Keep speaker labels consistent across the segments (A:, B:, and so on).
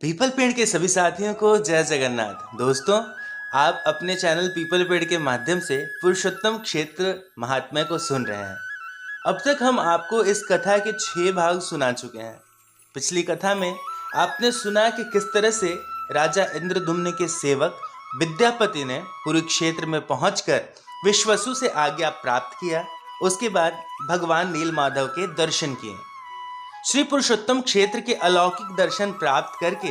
A: People पेड़ के सभी साथियों को जय जगन्नाथ। दोस्तों, आप अपने चैनल पीपल पेड़ के माध्यम से पुरुषोत्तम क्षेत्र महात्म्य को सुन रहे हैं। अब तक हम आपको इस कथा के 6 भाग सुना चुके हैं। पिछली कथा में आपने सुना कि किस तरह से राजा इंद्रदुम्न के सेवक विद्यापति ने कुरुक्षेत्र में पहुंचकर विश्वसु से आज्ञा प्राप्त किया। उसके बाद भगवान नीलमाधव के दर्शन किए। श्री पुरुषोत्तम क्षेत्र के अलौकिक दर्शन प्राप्त करके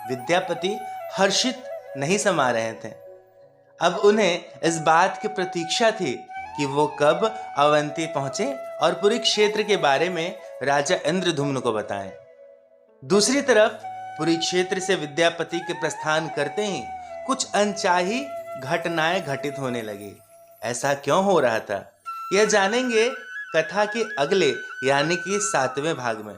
A: विद्यापति हर्षित नहीं समा रहे थे। अब उन्हें इस बात की प्रतीक्षा थी कि वो कब अवंती पहुंचे और पुरी क्षेत्र के बारे में राजा इंद्रदुम्न को बताएं। दूसरी तरफ पुरी क्षेत्र से विद्यापति के प्रस्थान करते ही कुछ अनचाही घटनाएं घटित होने लगी। ऐसा क्यों हो रहा था, यह जानेंगे कथा के अगले यानी कि 7वें भाग में।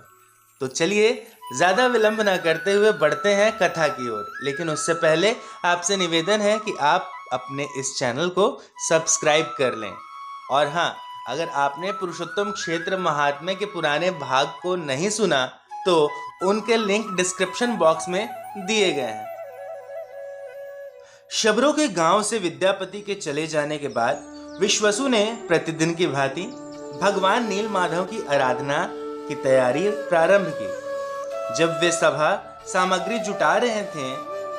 A: तो चलिए ज्यादा विलंब न करते हुए बढ़ते हैं कथा की ओर। लेकिन उससे पहले आपसे निवेदन है कि आप अपने इस चैनल को सब्सक्राइब कर लें। और हाँ, अगर आपने पुरुषोत्तम क्षेत्र महात्म्य के पुराने भाग को नहीं सुना तो उनके लिंक डिस्क्रिप्शन बॉक्स में दिए गए हैं। शबरों के गांव से विद्यापति के चले जाने के बाद विश्वसु ने प्रतिदिन की भांति भगवान नीलमाधव की आराधना की तैयारी प्रारंभ की। जब वे सभा सामग्री जुटा रहे थे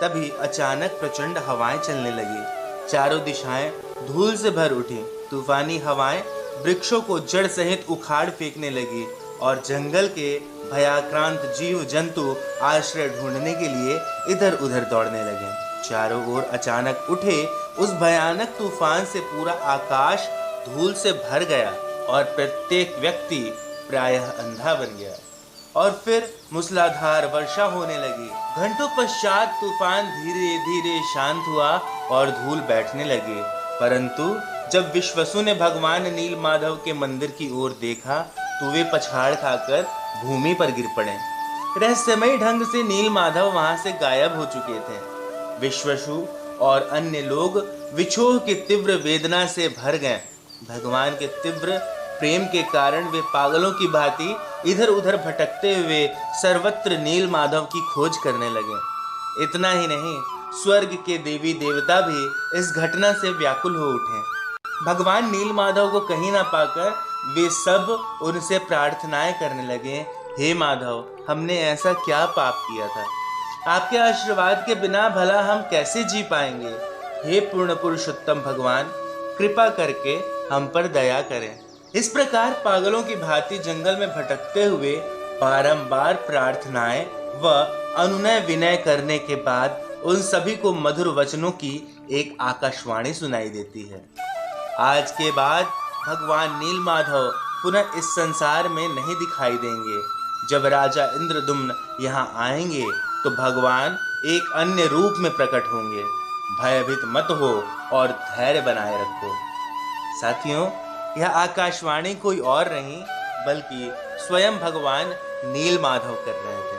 A: तभी अचानक प्रचंड हवाएं चलने लगी। चारों दिशाएं धूल से भर उठी। तूफानी हवाएं वृक्षों को जड़ सहित उखाड़ फेंकने लगी और जंगल के भयाक्रांत जीव जंतु आश्रय ढूंढने के लिए इधर उधर दौड़ने लगे। चारों ओर अचानक उठे उस भयानक तूफान से पूरा आकाश धूल से भर गया और प्रत्येक व्यक्ति प्रायः अंधा बन गया। और फिर मूसलाधार वर्षा होने लगी। घंटों पश्चात तूफान धीरे धीरे शांत हुआ और धूल बैठने लगी। परंतु जब विश्वसु ने भगवान नीलमाधव के मंदिर की ओर देखा तो वे पछाड़ खाकर भूमि पर गिर पड़े। रहस्यमयी ढंग से नीलमाधव वहां से गायब हो चुके थे। विश्वसु और अन्य लोग विछोह की तीव्र वेदना से भर गए। भगवान के तीव्र प्रेम के कारण वे पागलों की भांति इधर उधर भटकते हुए सर्वत्र नीलमाधव की खोज करने लगे। इतना ही नहीं, स्वर्ग के देवी देवता भी इस घटना से व्याकुल हो उठे। भगवान नीलमाधव को कहीं ना पाकर वे सब उनसे प्रार्थनाएं करने लगे, हे माधव, हमने ऐसा क्या पाप किया था? आपके आशीर्वाद के बिना भला हम कैसे जी पाएंगे? हे पूर्ण पुरुषोत्तम भगवान, कृपा करके हम पर दया करें। इस प्रकार पागलों की भांति जंगल में भटकते हुए बारंबार प्रार्थनाएं व अनुनय विनय करने के बाद उन सभी को मधुर वचनों की एक आकाशवाणी सुनाई देती है। आज के बाद भगवान नीलमाधव पुनः इस संसार में नहीं दिखाई देंगे। जब राजा इंद्रदुम्न यहाँ आएंगे तो भगवान एक अन्य रूप में प्रकट होंगे। भयभीत मत हो और धैर्य बनाए रखो। साथियों, यह आकाशवाणी कोई और नहीं बल्कि स्वयं भगवान नीलमाधव कर रहे थे।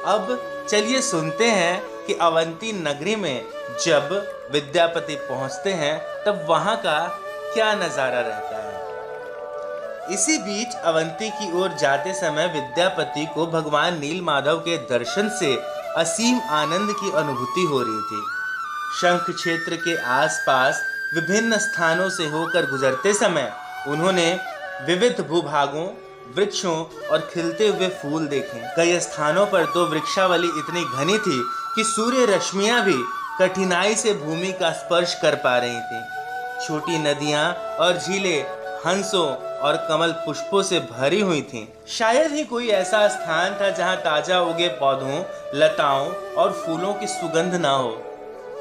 A: अब चलिए सुनते हैं कि अवंती नगरी में जब विद्यापति पहुंचते हैं तब वहां का क्या नजारा रहता है। इसी बीच अवंती की ओर जाते समय विद्यापति को भगवान नीलमाधव के दर्शन से असीम आनंद की अनुभूति हो रही थी। शंख क्षेत्र के आसपास विभिन्न स्थानों से होकर गुजरते समय उन्होंने विविध भूभागों, वृक्षों और खिलते हुए फूल देखे। कई स्थानों पर तो वृक्षावली इतनी घनी थी कि सूर्य रश्मियां भी कठिनाई से भूमि का स्पर्श कर पा रही थी। छोटी नदियां और झीलें हंसों और कमल पुष्पों से भरी हुई थीं। शायद ही कोई ऐसा स्थान था जहां ताजा उगे पौधों, लताओं और फूलों की सुगंध ना हो।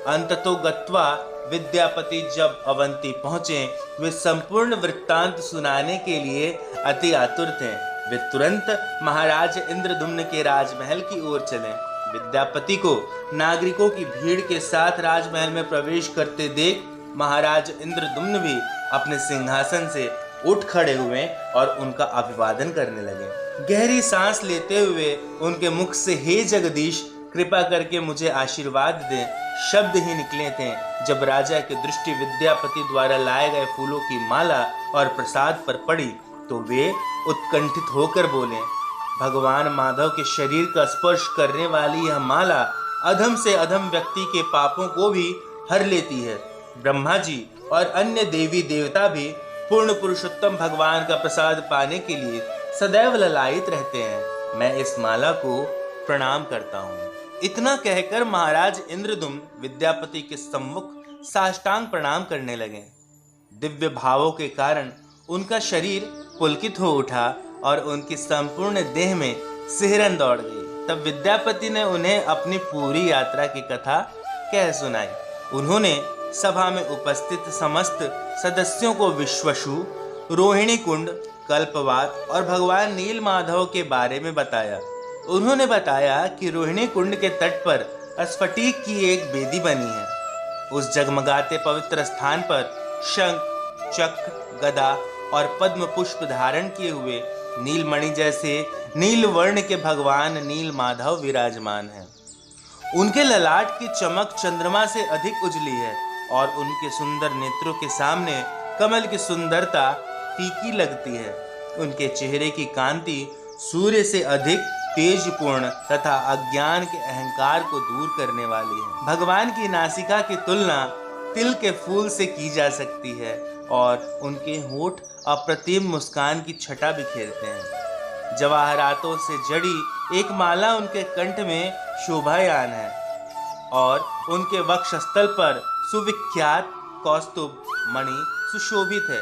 A: अंततो गत्वा विद्यापति जब अवंती पहुंचे, वे संपूर्ण वृत्तांत सुनाने के लिए अति आतुर थे। वे तुरंत महाराज इंद्रदुम्न के राजमहल की ओर चले। विद्यापति को नागरिकों की भीड़ के साथ राजमहल में प्रवेश करते देख महाराज इंद्रदुम्न भी अपने सिंहासन से उठ खड़े हुए और उनका अभिवादन करने लगे। गहरी सांस लेते हुए उनके मुख से, हे जगदीश, कृपा करके मुझे आशीर्वाद दें, शब्द ही निकले थे जब राजा की दृष्टि विद्यापति द्वारा लाए गए फूलों की माला और प्रसाद पर पड़ी तो वे उत्कंठित होकर बोले, भगवान माधव के शरीर का स्पर्श करने वाली यह माला अधम से अधम व्यक्ति के पापों को भी हर लेती है। ब्रह्मा जी और अन्य देवी देवता भी पूर्ण पुरुषोत्तम भगवान का प्रसाद पाने के लिए सदैव ललायित रहते हैं। मैं इस माला को प्रणाम करता हूँ। इतना कहकर महाराज इंद्रदुम्न विद्यापति के सम्मुख साष्टांग प्रणाम करने लगे। दिव्य भावों के कारण उनका शरीर पुलकित हो उठा और उनकी संपूर्ण देह में सिहरन दौड़ गई। तब विद्यापति ने उन्हें अपनी पूरी यात्रा की कथा कह सुनाई। उन्होंने सभा में उपस्थित समस्त सदस्यों को विश्वशु, रोहिणी कुंड, कल्पवात और भगवान नील माधव के बारे में बताया। उन्होंने बताया कि रोहिणी कुंड के तट पर स्फटिक की एक वेदी बनी है। उस जगमगाते पवित्र स्थान पर शंख, चक्र, गदा और पद्म पुष्प धारण किए हुए नीलमणि जैसे नील वर्ण के भगवान नील माधव विराजमान हैं। उनके ललाट की चमक चंद्रमा से अधिक उजली है और उनके सुंदर नेत्रों के सामने कमल की सुंदरता फीकी लगती है। उनके चेहरे की कांति सूर्य से अधिक तेजपूर्ण तथा अज्ञान के अहंकार को दूर करने वाली है। भगवान की नासिका की तुलना तिल के फूल से की जा सकती है और उनके होठ अप्रतिम मुस्कान की छटा बिखेरते हैं। जवाहरातों से जड़ी एक माला उनके कंठ में शोभायान है और उनके वक्षस्थल पर सुविख्यात कौस्तुभ मणि सुशोभित है।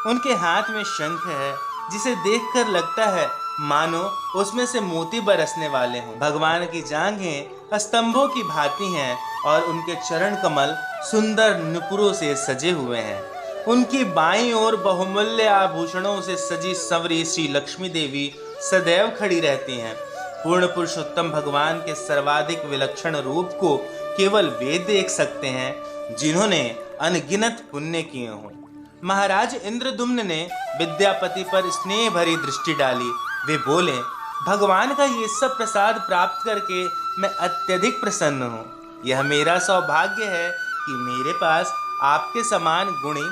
A: उनके हाथ में शंख है जिसे देखकर लगता है मानो उसमें से मोती बरसने वाले हों। भगवान की जांघें स्तंभों की भांति हैं और उनके चरण कमल सुंदर नुपुरों से सजे हुए हैं। उनकी बाईं ओर बहुमूल्य आभूषणों से सजी संवरी श्री लक्ष्मी देवी सदैव खड़ी रहती हैं। पूर्ण पुरुषोत्तम भगवान के सर्वाधिक विलक्षण रूप को केवल वे देख सकते हैं जिन्होंने अनगिनत पुण्य किए हों। महाराज इंद्रदुम्न ने विद्यापति पर स्नेह भरी दृष्टि डाली। वे बोले, भगवान का ये सब प्रसाद प्राप्त करके मैं अत्यधिक प्रसन्न हूँ। यह मेरा सौभाग्य है कि मेरे पास आपके समान गुणी,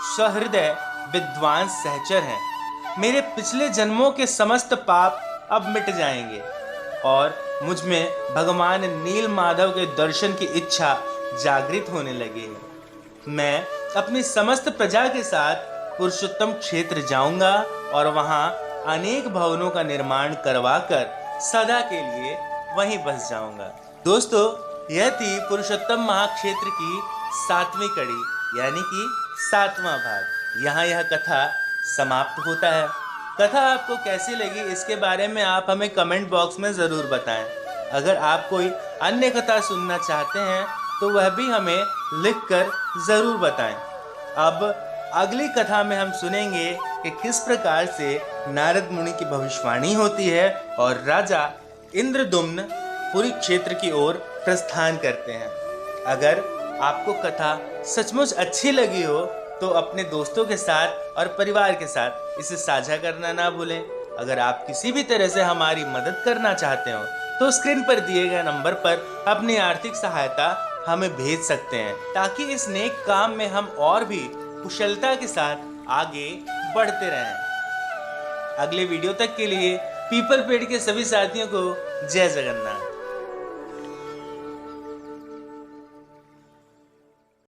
A: सहृदय, विद्वान सहचर हैं। मेरे पिछले जन्मों के समस्त पाप अब मिट जाएंगे और मुझ में भगवान नील माधव के दर्शन की इच्छा जागृत होने लगी है। मैं अपनी समस्त प्रजा के साथ पुरुषोत्तम क्षेत्र जाऊंगा और वहां अनेक भवनों का निर्माण करवाकर सदा के लिए वहीं बस जाऊंगा। दोस्तों, यह थी पुरुषोत्तम महाक्षेत्र की 7वीं कड़ी यानी कि 7वां भाग। यहाँ यह कथा समाप्त होता है। कथा आपको कैसी लगी इसके बारे में आप हमें कमेंट बॉक्स में ज़रूर बताएं। अगर आप कोई अन्य कथा सुनना चाहते हैं तो वह भी हमें लिखकर ज़रूर बताएं। अब अगली कथा में हम सुनेंगे कि किस प्रकार से नारद मुनि की भविष्यवाणी होती है और राजा इंद्रदुम्न पुरी क्षेत्र की ओर प्रस्थान करते हैं। अगर आपको कथा सचमुच अच्छी लगी हो तो अपने दोस्तों के साथ और परिवार के साथ इसे साझा करना ना भूलें। अगर आप किसी भी तरह से हमारी मदद करना चाहते हो तो स्क्रीन पर दिए गए नंबर पर अपनी आर्थिक सहायता हमें भेज सकते हैं ताकि इस नेक काम में हम और भी कुशलता के साथ आगे बढ़ते रहें। अगले वीडियो तक के लिए पीपल पेड़ के सभी साथियों को जय जगन्नाथ।